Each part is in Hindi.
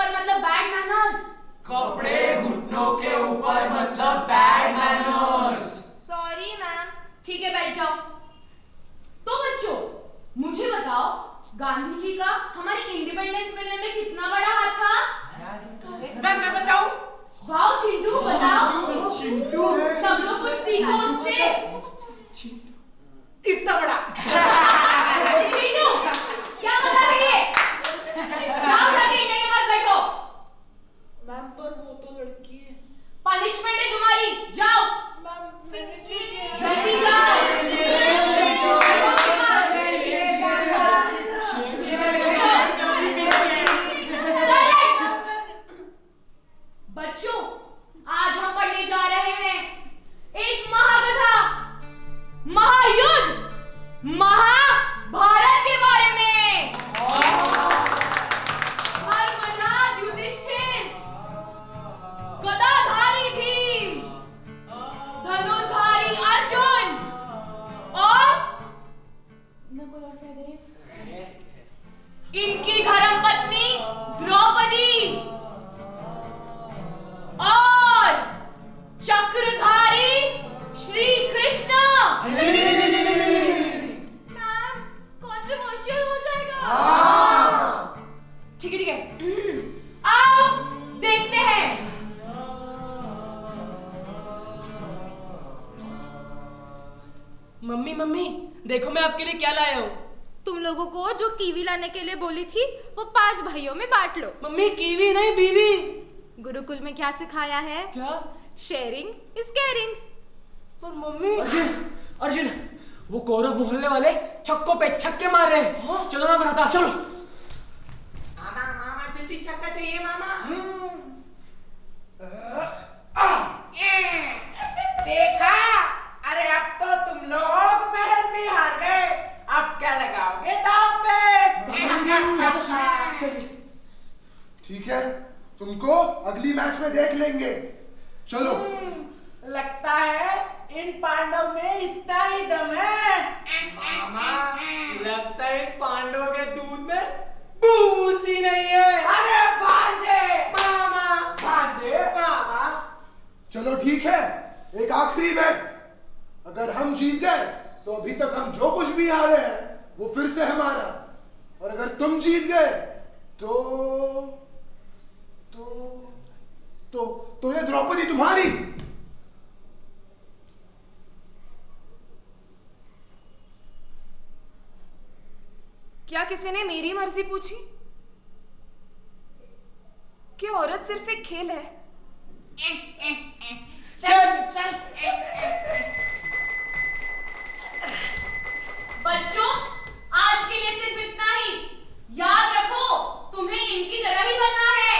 ऊपर मतलब बैड मैनर्स। कपड़े घुटनों के ऊपर मतलब बैड मैनर्स। Sorry ma'am. ठीक है, बैठ जाओ। तो बच्चों, मुझे बताओ, गांधी जी का हमारी इंडिपेंडेंस मिलने में कितना बड़ा हाथ था? मैं बताऊं? वाओ चिंटू, बताओ। चिंटू सब लोग कुछ सीखो उससे। इतना बड़ा। चिंटू, क्या मजा है ये? जाओ जाके इंडिया के पास बैठो। मैम पर वो तो लड़की है। पनिशमेंट है तुम्हारी, जाओ। मैम मैंने क्या किया? जल्दी जाओ। बच्चों, आज हम पढ़ने जा रहे हैं एक महाकथा, महायुद्ध, महाभारत के बारे में। धर्मराज युधिष्ठिर, गदाधारी भीम, धनुर्धारी अर्जुन और नकुल और सहदेव, इनकी धर्मपत्नी द्रौपदी और चक्रधारी श्री कृष्ण। मैम, कंट्रोवर्शियल हो जाएगा। ठीक है ठीक है, आओ देखते हैं। मम्मी मम्मी, देखो मैं आपके लिए क्या लाया हूँ। तुम लोगों को जो कीवी लाने के लिए बोली थी वो 5 भाइयों में बांट लो। मम्मी कीवी नहीं, बीवी। गुरुकुल में क्या सिखाया है? क्या? Sharing is caring. पर मम्मी। अर्जुन, अर्जुन, वो कौरव मोहल्ले वाले छक्कों पे छक्के मार रहे हैं। हाँ? चलो ना भ्राता, चलो। मामा मामा जल्दी छक्का चाहिए मामा। देखा? अरे अब तो तुम लोग महल में हार गए। अब क्या लगाओगे दांव पे? चलिए। ठीक है, तुमको अगली मैच में देख लेंगे। चलो। लगता है इन पांडव में इतना ही दम है। मामा, लगता है इन पांडवों के दूध में बूस्ट ही नहीं है। अरे भांजे मामा, भांजे मामा। चलो ठीक है, एक आखिरी बेट। अगर हम जीत गए तो अभी तक हम जो कुछ भी हारे हैं वो फिर से हमारा, और अगर तुम जीत गए तो ये द्रौपदी तुम्हारी। क्या किसी ने मेरी मर्जी पूछी? कि औरत सिर्फ एक खेल है? चल। बच्चों, आज के लिए सिर्फ इतना ही। याद रखो, तुम्हें इनकी तरह ही बनना है।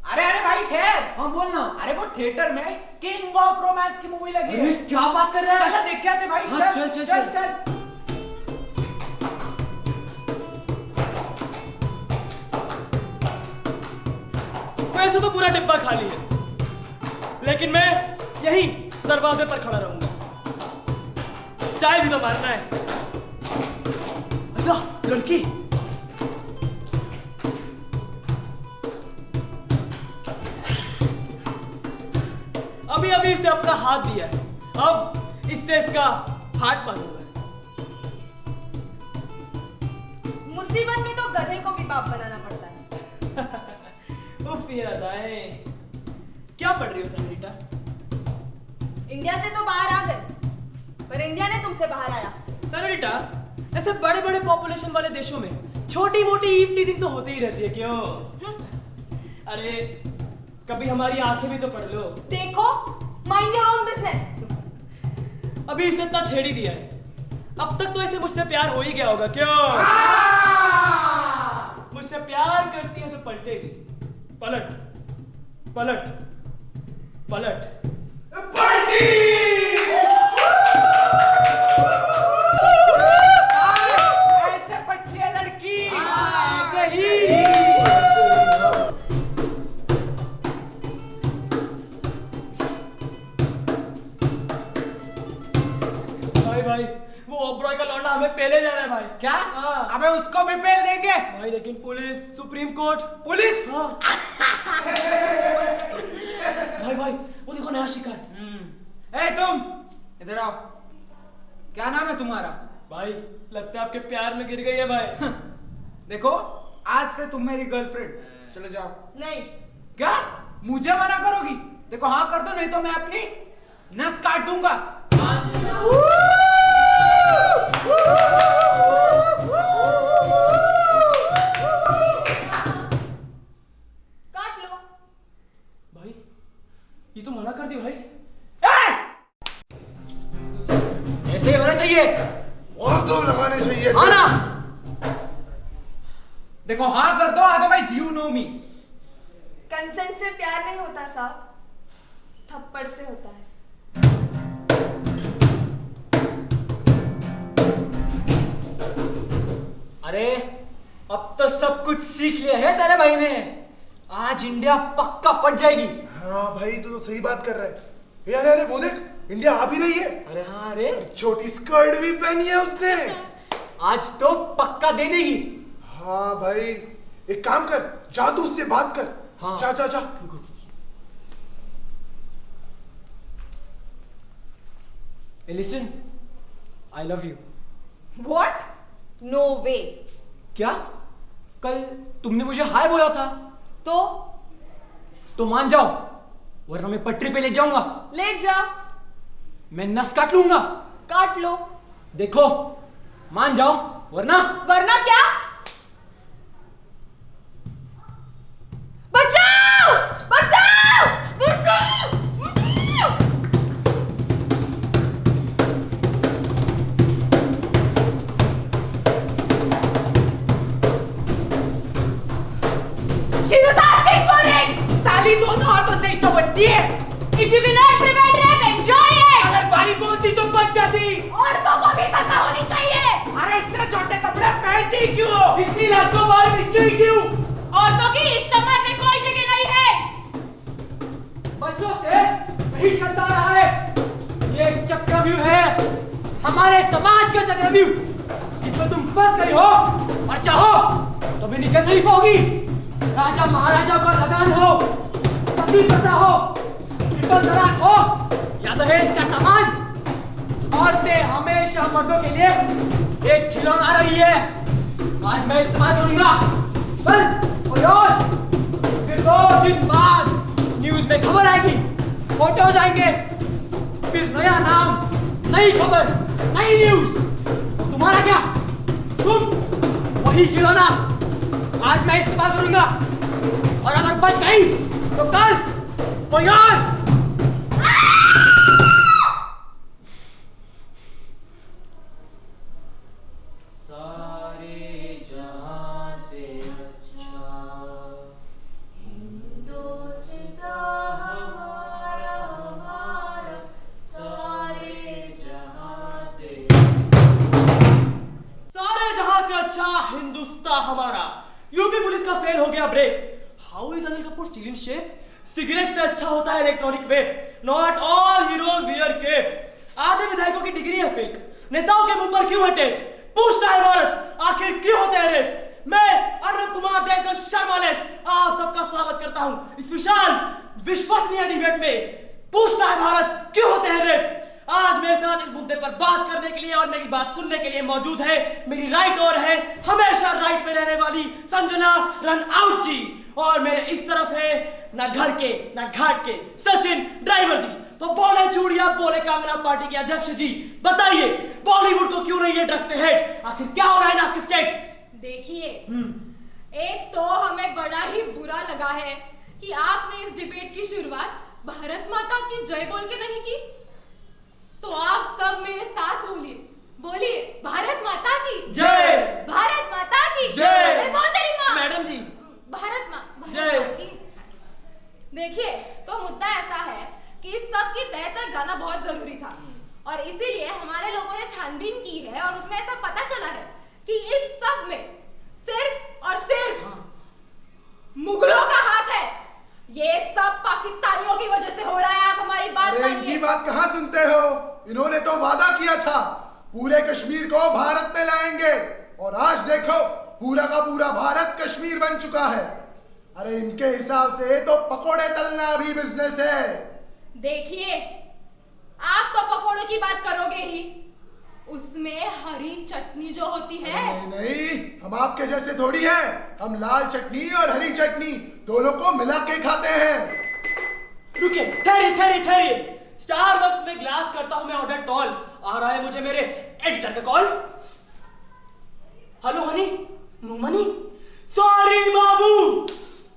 अरे भाई ठहर। हाँ बोलना। अरे वो थिएटर में किंग ऑफ रोमांस की मूवी लगी है। अरे क्या बात कर रहे हैं? चलो देख के आते भाई। हाँ, चल। वैसे तो पूरा डिब्बा खाली है, लेकिन मैं यही दरवाजे पर खड़ा रहूंगा। स्टाइल भी तो मारना है। अल्लाह, लड़की। अभी अभी इसे अपना हाथ दिया है, अब इससे इसका हाथ मारूंगा। मुसीबत में तो गधे को भी बाप बनाना पड़ता है। उफ, ये अदाएं। क्या पढ़ रही हो सनरीटा? इंडिया से तो बाहर आ गए, पर इंडिया ने तुमसे बाहर आया। सनरीटा, ऐसे बड़े बड़े पॉपुलेशन वाले देशों में छोटी मोटी ईव टीजिंग तो होती ही रहती है, क्यों? अरे कभी हमारी आंखें भी तो पढ़ लो। देखो, माइंड योर ओन बिजनेस। अभी इसे इतना छेड़ ही दिया है, अब तक तो इसे मुझसे प्यार हो ही गया होगा, क्यों? मुझसे प्यार करती है तो पलटेगी। पलट पलट पलट पलटी। ऐसे पलटी है लड़की। ऐसे ही। भाई, वो ओबरॉय का लौंडा हमें पहले जा रहा है भाई। क्या? हाँ। अबे उसको भी पेल देंगे। भाई लेकिन पुलिस, सुप्रीम कोर्ट। पुलिस? हाँ। भाई भाई वो देखो नया शिकार। ए तुम इधर आओ। क्या नाम है तुम्हारा? भाई लगता है आपके प्यार में गिर गई है भाई। देखो आज से तुम मेरी गर्लफ्रेंड। चलो जाओ। नहीं। क्या मुझे मना करोगी? देखो हाँ कर दो, नहीं तो मैं अपनी नस काट दूंगा। काट लो। भाई ये तो मना कर दी भाई। ऐसे ही होना चाहिए। और दो लगाने चाहिए थे। हाँ ना? देखो हाँ कर दो, otherwise you know me. Consent से प्यार नहीं होता साहब, थप्पड़ से होता है। अरे अब तो सब कुछ सीख लिया है तेरे भाई ने। आज इंडिया पक्का पट जाएगी। हाँ भाई तू तो सही बात कर रहा है। अरे अरे वो देख, इंडिया आ भी रही है। अरे हाँ, अरे छोटी स्कर्ट भी पहनी है उसने। आज तो पक्का दे देगी। हाँ भाई एक काम कर, जा तू उससे बात कर। हाँ। जा जा जा। Listen, I love you. What? No way. क्या? कल तुमने मुझे हाय बोला था। तो मान जाओ, वरना मैं पटरी पे ले जाऊंगा। लेट जाओ। मैं नस काट लूंगा। काट लो। देखो मान जाओ, वरना वरना क्या? बचाओ! बचाओ! बचाओ! बचाओ! She was asking for it! ताली दोनों हाथों से तो बजती है। If you cannot prevent rape, enjoy it! अगर भाई बोलती तो बच जाती। औरतों को भी सजा होनी चाहिए! अरे इतने छोटे कपड़े पहनती क्यों? इतनी रात को बाहर निकली क्यों? औरतों की इस समाज में कोई जगह नहीं है। बरसों से वही चलता रहा है। ये एक चक्रव्यूह है, हमारे समाज का चक्रव्यूह, जिसमें तुम फंस गई हो और चाहो तो भी निकल नहीं पाओगी। राजा महाराजा का लगान हो, सती प्रथा हो, ट्रिपल तलाक हो या दहेज का सामान, औरतें हमेशा मर्दों के लिए एक खिलौना रही है। आज मैं इस्तेमाल करूंगा। बस और फिर 2 दिन बाद न्यूज में खबर आएगी, फोटोज आएंगे, फिर नया नाम, नई खबर, नई न्यूज। तुम्हारा क्या? तुम वही खिलौना आज मैं इस्तेमाल करूंगा, और अगर बच गई तो कल कोई और। हमारा यूपी पुलिस का फेल हो गया break. How is Anil Kapoor still in shape? Cigarette से अच्छा होता है electronic vape. Not all heroes wear cape. आधे विधायकों की डिग्री है फेक। नेताओं के मुंह पर क्यों है टेप? पूछता है भारत आखिर क्यों होते हैं रेप? मैं अर्नब कुमार देवगन शर्मालेस आप सबका स्वागत करता हूं इस विशाल विश्वसनीय डिबेट में। पूछता है भारत क्यों होते हैं रेप? आज मेरे साथ इस मुद्दे पर बात करने के लिए और मेरी बात सुनने के लिए मौजूद है मेरी राइट और है हमेशा राइट में रहने वाली संजना रन आउट जी, और मेरे इस तरफ है ना घर के ना घाट के सचिन ड्राइवर जी। तो बोले चूड़िया बोले कामना पार्टी के अध्यक्ष जी, बताइए बॉलीवुड को क्यों नहीं है ड्रग्स से हेट? आखिर क्या हो रहा है ना आपकी स्टेट? देखिए, एक तो हमें बड़ा ही बुरा लगा है कि आपने इस डिबेट की शुरुआत भारत माता की जय बोल के नहीं की। तो आप सब मेरे साथ बोलिए, बोलिए भारत माता की जय। भारत माता की जय। अरे बोल तेरी माँ। मैडम जी भारत माँ जय। की। देखिए, तो मुद्दा ऐसा है कि इस सब की तह तक जाना बहुत जरूरी था, और इसीलिए हमारे लोगों ने छानबीन की है और उसमें ऐसा पता चला है कि इस सब में सिर्फ और सिर्फ मुगलों का हाथ है। ये सब पाकिस्तानियों की वजह से हो रहा है। आप हमारी बात अरे मानिए। इनकी बात कहाँ सुनते हो? इन्होंने तो वादा किया था पूरे कश्मीर को भारत में लाएंगे, और आज देखो पूरा का पूरा भारत कश्मीर बन चुका है। अरे इनके हिसाब से तो पकोड़े तलना भी बिजनेस है। देखिए, आप तो पकोड़ों की बात करोगे ही, उसमें हरी चटनी जो होती है। नहीं नहीं, हम आपके जैसे थोड़ी हैं। हम लाल चटनी और हरी चटनी दोनों को मिला के खाते हैं। रुकिए, ठहरिए। स्टारबक्स में ग्लास करता हूं मैं ऑर्डर टॉल। आ रहा है मुझे मेरे एडिटर का call. Hello honey, no money. Sorry बाबू।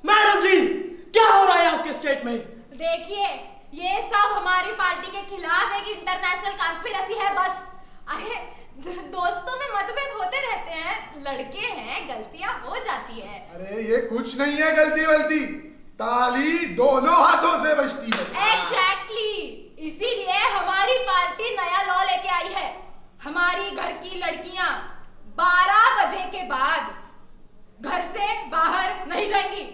मैडम जी, क्या हो रहा है आपके स्टेट में? देखिए, ये सब हमारी पार्टी के खिलाफ एक इंटरनेशनल कॉन्स्पिरेसी है बस। अरे दोस्तों में मतभेद होते रहते हैं, लड़के हैं, गलतियां हो जाती है। अरे ये कुछ नहीं है गलती वलती, ताली दोनों हाथों से बजती है। एग्जैक्टली, इसीलिए हमारी पार्टी नया लॉ लेके आई है। हमारी घर की लड़कियां 12 बजे के बाद घर से बाहर नहीं जाएंगी।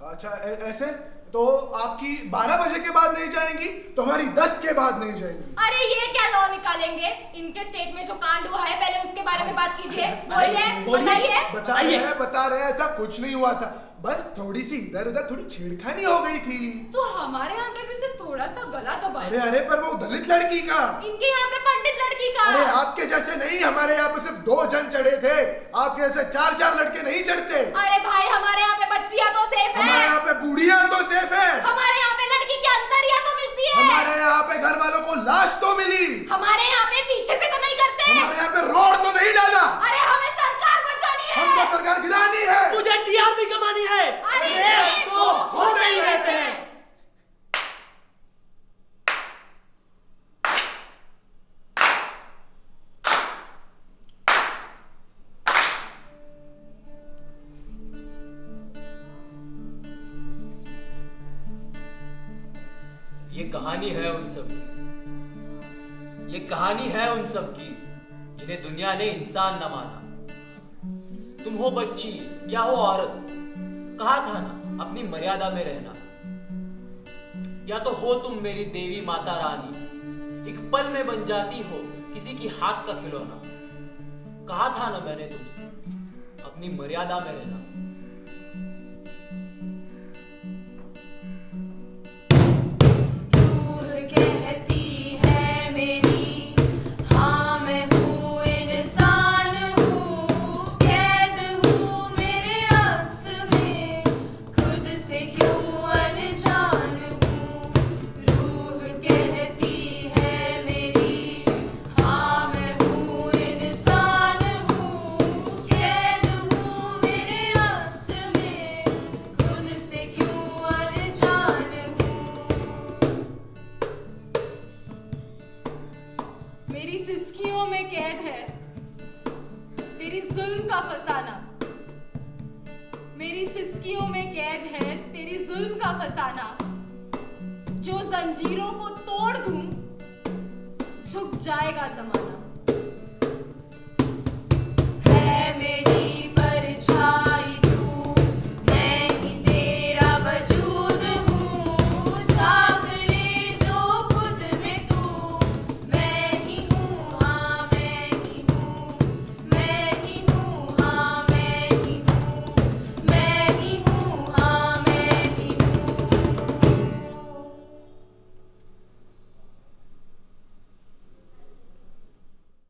अच्छा ऐसे तो आपकी 12 बजे के बाद नहीं जाएंगी तो हमारी 10 के बाद नहीं जाएंगी। अरे ये क्या लॉ निकालेंगे? इनके स्टेट में जो कांड हुआ है, पहले उसके बारे में बात कीजिए। बोलिए, बताइए। बता रहे हैं, ऐसा कुछ नहीं हुआ था, बस थोड़ी सी इधर उधर थोड़ी छेड़खानी हो गई थी। तो हमारे यहाँ पे भी सिर्फ थोड़ा सा गला दबाया। अरे पर वो दलित लड़की का। इनके यहाँ पे पंडित लड़की का। अरे आपके जैसे नहीं, हमारे यहाँ पे सिर्फ 2 जन चढ़े थे, आपके जैसे 4 लड़के नहीं चढ़ते। अरे भाई, हमारे यहाँ पे बच्चियाँ तो सेफ है, हमारे यहाँ पे बूढ़िया तो सेफ है, हमारे यहाँ पे लड़की की अंतरिया तो मिलती है, हमारे यहाँ पे घर वालों को लाश तो मिली, हमारे यहाँ पे पीछे से तो नहीं करते, हमारे यहाँ पे रोड तो नहीं डाला। अरे हमें सरकार बचानी है, हमको सरकार गिरानी है, मुझे टीआरपी कमानी है। अरे तो होते ही रहते हैं। ये कहानी है उन सब की, ये कहानी है उन सब की जिन्हें दुनिया ने इंसान न माना। तुम हो बच्ची या हो औरत, कहा था ना अपनी मर्यादा में रहना। या तो हो तुम मेरी देवी माता रानी, एक पल में बन जाती हो किसी की हाथ का खिलौना। कहा था ना मैंने तुमसे अपनी मर्यादा में रहना। कहती है मेरी, हाँ मैं हूँ इंसान हूँ, कैद हूँ मेरे अक्स में, खुद से क्यों अनजान हूँ। रूह कहती है मेरी, हाँ मैं हूँ इंसान हूँ, कैद हूँ मेरे अक्स में, खुद से क्यों अनजान हूँ। मेरी सिसकियों में कैद है तेरी जुल्म का फसाना, मेरी सिसकियों में कैद है तेरी जुल्म का फसाना। जो जंजीरों को तोड़ दूं, झुक जाएगा जमाना।